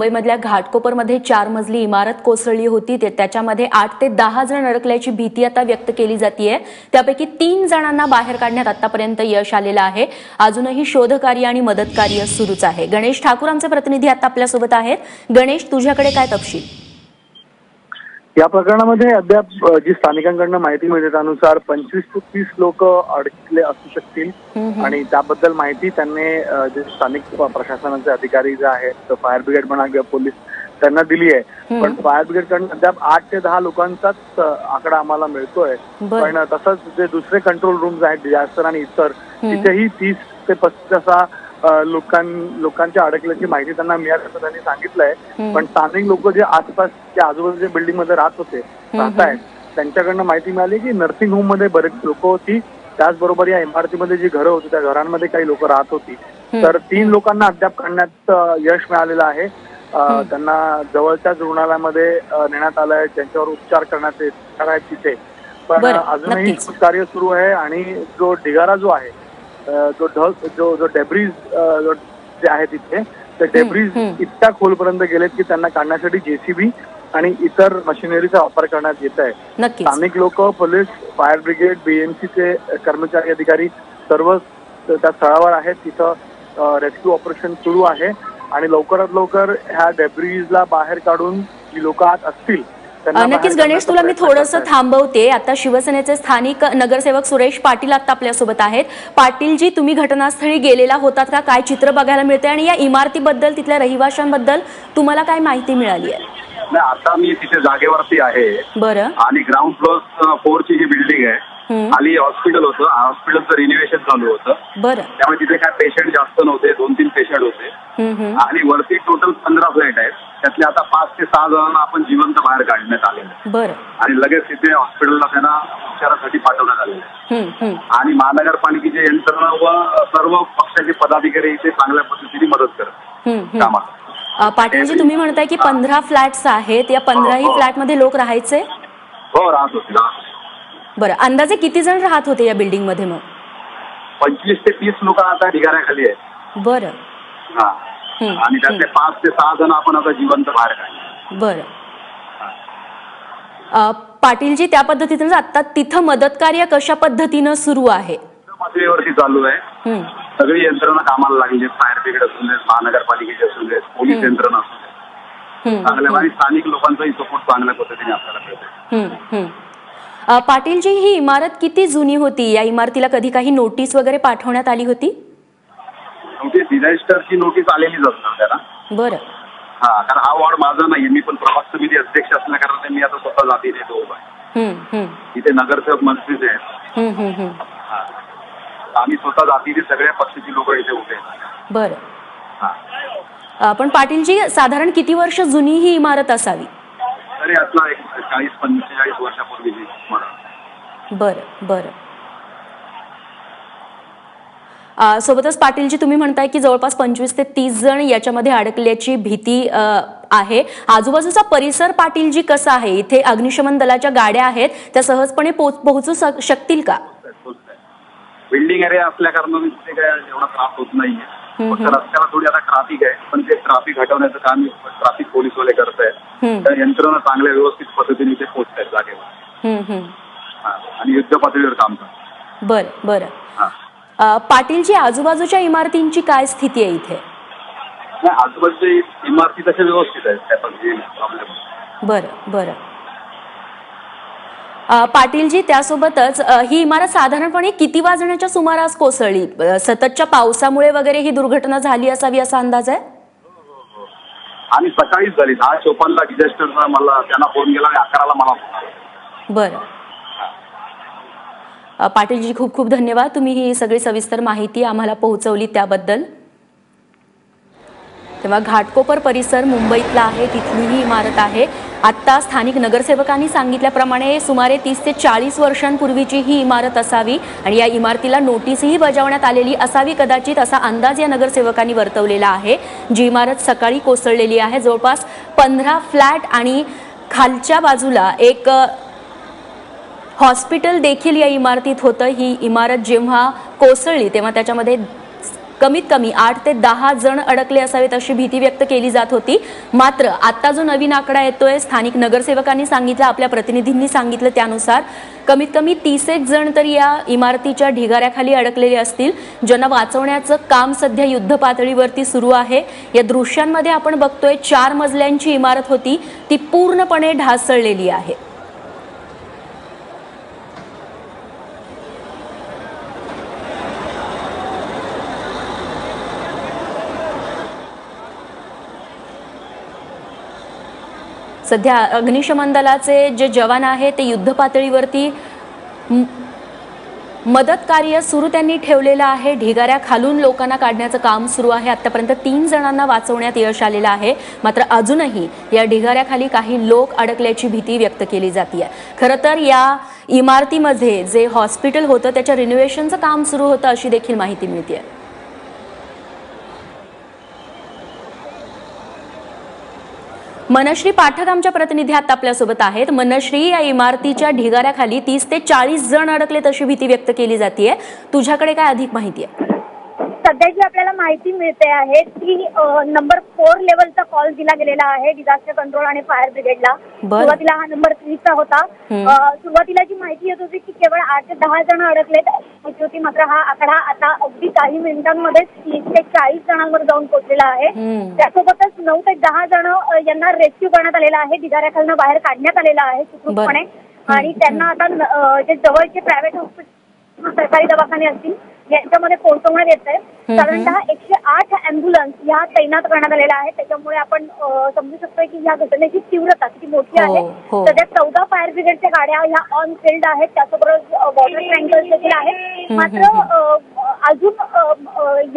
मुंबईमधल्या घाटकोपरमध्ये 4 मजली इमारत कोसळली होती. त्याच्यामध्ये 8 ते 10 जण अडकल्याची भीती आता व्यक्त केली जाते. त्यापैकी 3 जणांना बाहेर काढण्यात आतापर्यंत यश आलेलं आहे. अजूनही शोधकार्य आणि मदत कार्य सुरूच आहे. गणेश ठाकूर आमचे प्रतिनिधी आता आपल्यासोबत आहेत. गणेश, तुझ्याकडे काय तपशील? या प्रकरणामध्ये अद्याप जी स्थानिकांकडून माहिती मिळते त्यानुसार 25 ते 30 लोक अडकले असू शकतील आणि त्याबद्दल माहिती त्यांनी जे स्थानिक प्रशासनाचे अधिकारी जे आहेत, फायर ब्रिगेड म्हणा किंवा पोलीस, त्यांना दिली आहे. पण फायर ब्रिगेडकडून अद्याप 8 ते 10 लोकांचाच आकडा आम्हाला मिळतोय. पण तसंच जे दुसरे कंट्रोल रूम्स आहेत डिझास्टर आणि इतर, तिथेही 30 ते 35 असा लोकांच्या अडकल्याची माहिती त्यांना मिळाल्याचं त्यांनी सांगितलंय. पण स्थानिक लोक जे आसपासच्या आजूबाजूच्या बिल्डिंग मध्ये राहतायत त्यांच्याकडनं माहिती मिळाली की नर्सिंग होम मध्ये बरेच लोक होती. त्याचबरोबर या इमारतीमध्ये जी घरं होती त्या घरांमध्ये काही लोक राहत होती. तर 3 लोकांना अद्याप काढण्यात यश मिळालेलं आहे. त्यांना जवळच्याच रुग्णालयामध्ये नेण्यात आलंय, त्यांच्यावर उपचार करण्यात येणार आहेत तिथे. पण अजूनही कार्य सुरू आहे आणि जो ढिगारा जो आहे, जो डेब्रीज जे आहे तिथे, ते डेब्रीज इतक्या खोलपर्यंत गेलेत की त्यांना काढण्यासाठी JCB आणि इतर मशिनरीचा वापर करण्यात येत आहे. स्थानिक लोक, पोलीस, फायर ब्रिगेड, BMCचे कर्मचारी, अधिकारी सर्व त्या स्थळावर आहेत. तिथं रेस्क्यू ऑपरेशन सुरू आहे आणि लवकरात लवकर ह्या डेब्रीजला बाहेर काढून जी लोक आत असतील. नक्कीच गणेश, तुला मी थोडंसं थांबवते. आता शिवसेनेचे स्थानिक नगरसेवक सुरेश पाटील आता आपल्यासोबत आहेत. पाटीलजी, तुम्ही घटनास्थळी गेलेला होतात का? काय चित्र बघायला मिळते आणि या इमारतीबद्दल, तिथल्या रहिवाशांबद्दल तुम्हाला काय माहिती मिळाली आहे? आता मी तिथे जागेवरती आहे. बरं. आणि ग्राउंड फ्लोर 4 ची जी बिल्डिंग आहे, खाली हॉस्पिटल होतं. हॉस्पिटलचं रिनोव्हेशन चालू होतं. बरं. त्यामुळे तिथे काय पेशंट जास्त नव्हते, 2-3 पेशंट होते. आणि वरती टोटल 15 फ्लॅट आहेत. त्यातले आता 5 ते 6 जणांना आपण जिवंत बाहेर काढण्यात आलेलं. बरं. आणि लगेच तिथे हॉस्पिटलला त्यांना उपचारासाठी पाठवण्यात आलेलं. आणि महानगरपालिकेचे यंत्रणा व सर्व पक्षाचे पदाधिकारी इथे चांगल्या पद्धतीने मदत करतात कामात. पाटीलजी, तुम्ही म्हणताय की 15 फ्लॅट्स आहेत. या 15ही फ्लॅटमध्ये लोक राहायचे? हो, राहत होते. बरं. अंदाजे किती जण राहत होते या बिल्डिंग मध्ये? मग 25 ते 30 लोक आता ढिगाऱ्याखाली आहेत. बरं. हा. आणि त्यातले 5 ते 6 जण आपण आता जिवंत बाहेर काढले. बरं. पाटीलजी, त्या पद्धतीने आता तिथं मदत कार्य कशा पद्धतीनं सुरू आहे? पातळीवरती चालू आहे. सगळी यंत्रणा कामाला लागली. फायर ब्रिगेड असू दे, महानगरपालिकेचे असू दे, पोलीस यंत्रणा असू दे, चांगल्या आणि स्थानिक लोकांचाही सपोर्ट चांगल्या पद्धतीने आपल्याला मिळते. पाटीलजी, ही इमारत किती जुनी होती? या इमारतीला कधी काही नोटीस वगैरे पाठवण्यात आली होती? नोटीस, डिझास्टरची नोटीस आलेलीच असणार त्याला. बरं. हा, कारण हा वॉर्ड माझा नाहीये. मी पण प्रभाग समिती अध्यक्ष असल्या कारण मी आता स्वतः जातीने येतो उभा आहे. इथे नगरसेवक मंत्रीच आहेत. आम्ही स्वतः जातीने सगळ्या पक्षाची लोक इथे उभे आहेत. बरं. पण पाटीलजी, साधारण किती वर्ष जुनी ही इमारत असावी? तरी असला 40-45 वर्षापूर्वीची इमारत. बरं बरं. सोबतच पाटीलजी, तुम्ही म्हणताय की जवळपास 25 ते 30 जण याच्यामध्ये अडकल्याची भीती आहे. आजूबाजूचा परिसर पाटीलजी कसा आहे? इथे अग्निशमन दलाच्या गाड्या आहेत, त्या सहजपणे पोहोचू शकतील का? बिल्डिंग एरिया असल्या कारणाने तिथे काय एवढा त्रास होत नाहीये. फक्त रस्त्याला थोडी आता ट्रॅफिक आहे, पण ते ट्रॅफिक हटवण्याचं काम ट्रॅफिक पोलीसवाले करत आहेत. तर यंत्रणा चांगल्या व्यवस्थित पद्धतीने ते पोहोचत आहेत जागेवर आणि युद्ध पातळीवर काम करतात. बरं बरं. पाटीलजी, आजूबाजूच्या इमारतींची काय स्थिती आहे इथे? आजूबाजूच्या इमारती तशा व्यवस्थित आहेत. बरं बरं. पाटीलजी, त्यासोबतच ही इमारत साधारणपणे किती वाजण्याच्या सुमारास कोसळली? सततच्या पावसामुळे वगैरे ही दुर्घटना झाली असावी असा अंदाज आहे? आणि सकाळीच झाली. 10:54 डिझास्टरचा मला त्यांना फोन केला आणि 11ला मला फोन. बरं. पाटीलजी, खूप खूप धन्यवाद. तुम्ही ही सगळी सविस्तर माहिती आम्हाला पोहोचवली त्याबद्दल. तेव्हा घाटकोपर परिसर मुंबईतला आहे, तिथली ही इमारत आहे. आत्ता स्थानिक नगरसेवकांनी सांगितल्याप्रमाणे सुमारे 30 ते 40 वर्षांपूर्वीची ही इमारत असावी आणि या इमारतीला नोटीसही बजावण्यात आलेली असावी कदाचित, असा अंदाज या नगरसेवकांनी वर्तवलेला आहे. जी इमारत सकाळी कोसळलेली आहे. जवळपास 15 फ्लॅट आणि खालच्या बाजूला एक हॉस्पिटल देखील या इमारतीत होतं. ही इमारत जेव्हा कोसळली तेव्हा त्याच्यामध्ये कमीत कमी 8 ते 10 जण अडकले असावेत अशी भीती व्यक्त केली जात होती। मात्र आता जो नवीन आकडा येतोय, स्थानिक नगरसेवकांनी सांगितलं, आपल्या प्रतिनिधींनी सांगितलं त्यानुसार कमीत कमी 30 जण तर या इमारतीच्या ढिगाऱ्याखाली अडकलेले असतील, ज्यांना वाचवण्याचं काम सध्या युद्ध पातळीवरती सुरू आहे। या दृश्यांमध्ये आपण बघतोय 4 मजल्यांची इमारत होती, ती पूर्णपणे ढासळलेली आहे। सध्या अग्निशमन दलाचे जे जवान आहेत ते युद्ध पातळीवरती मदत कार्य सुरू त्यांनी ठेवलेलं आहे। ढिगाऱ्याखालून लोकांना काढण्याचं काम सुरू आहे। आतापर्यंत 3 जणांना वाचवण्यात यश आलेलं आहे, मात्र अजूनही या ढिगाऱ्याखाली काही लोक अडकल्याची भीती व्यक्त केली जाते। खरं तर या इमारतीमध्ये जे हॉस्पिटल होतं त्याच्या रिनोव्हेशनचं काम सुरू होतं अशी देखील माहिती मिळते। मनश्री पाठक आमच्या प्रतिनिधी आता आपल्यासोबत आहेत। मनश्री, या इमारतीच्या ढिगाऱ्याखाली 30 ते 40 जण अडकलेत अशी भीती व्यक्त केली जाते, तुझ्याकडे काय अधिक माहिती आहे? सध्या जी आपल्याला माहिती मिळते आहे ती नंबर 4 लेवलचा कॉल दिला गेलेला आहे डिझास्टर कंट्रोल आणि फायर ब्रिगेडला। सुरुवातीला हा नंबर 3 चा होता। सुरुवातीला जी माहिती येत होती की केवळ 8 ते 10 जण अडकलेत होती, मात्र हा आकडा आता अगदी काही मिनिटांमध्ये 30 ते 40 जणांवर जाऊन पोहोचलेला आहे। त्यासोबतच 9 ते 10 जण यांना रेस्क्यू करण्यात आलेला आहे, ढिगाऱ्याखालनं बाहेर काढण्यात आलेला आहे सुखरूपपणे, आणि त्यांना आता जे जवळचे प्रायव्हेट हॉस्पिटल, सरकारी दवाखाने असतील यांच्यामध्ये पोहोचवण्यात येत आहे। साधारणतः 108 अँब्युलन्स या तैनात करण्यात आलेल्या आहेत। त्याच्यामुळे आपण समजू शकतो की या घटनेची तीव्रता किती मोठी आहे। सध्या 14 फायर ब्रिगेडच्या गाड्या ह्या ऑन फील्ड आहेत, त्यासोबतच वॉटर टँकर्स देखील आहेत। मात्र अजून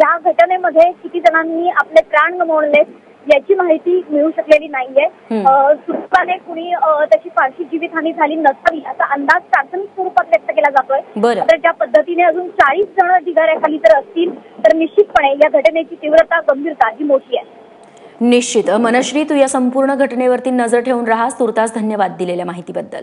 या घटनेमध्ये किती जणांनी आपले प्राण गमावले याची माहिती मिळू शकलेली नाहीये। सुरुवातीला कुणी तशी फारशी जीवितहानी झाली नसावी असा अंदाज प्राथमिक स्वरूपात व्यक्त केला जातोय। तर ज्या पद्धतीने अजून 40 जण ढिगाऱ्याखाली जर असतील तर निश्चितपणे या घटनेची तीव्रता, गंभीरता ही मोठी आहे। निश्चित। मनश्री, तू या संपूर्ण घटनेवरती नजर ठेवून राहा। तुर्तास धन्यवाद दिलेल्या माहितीबद्दल।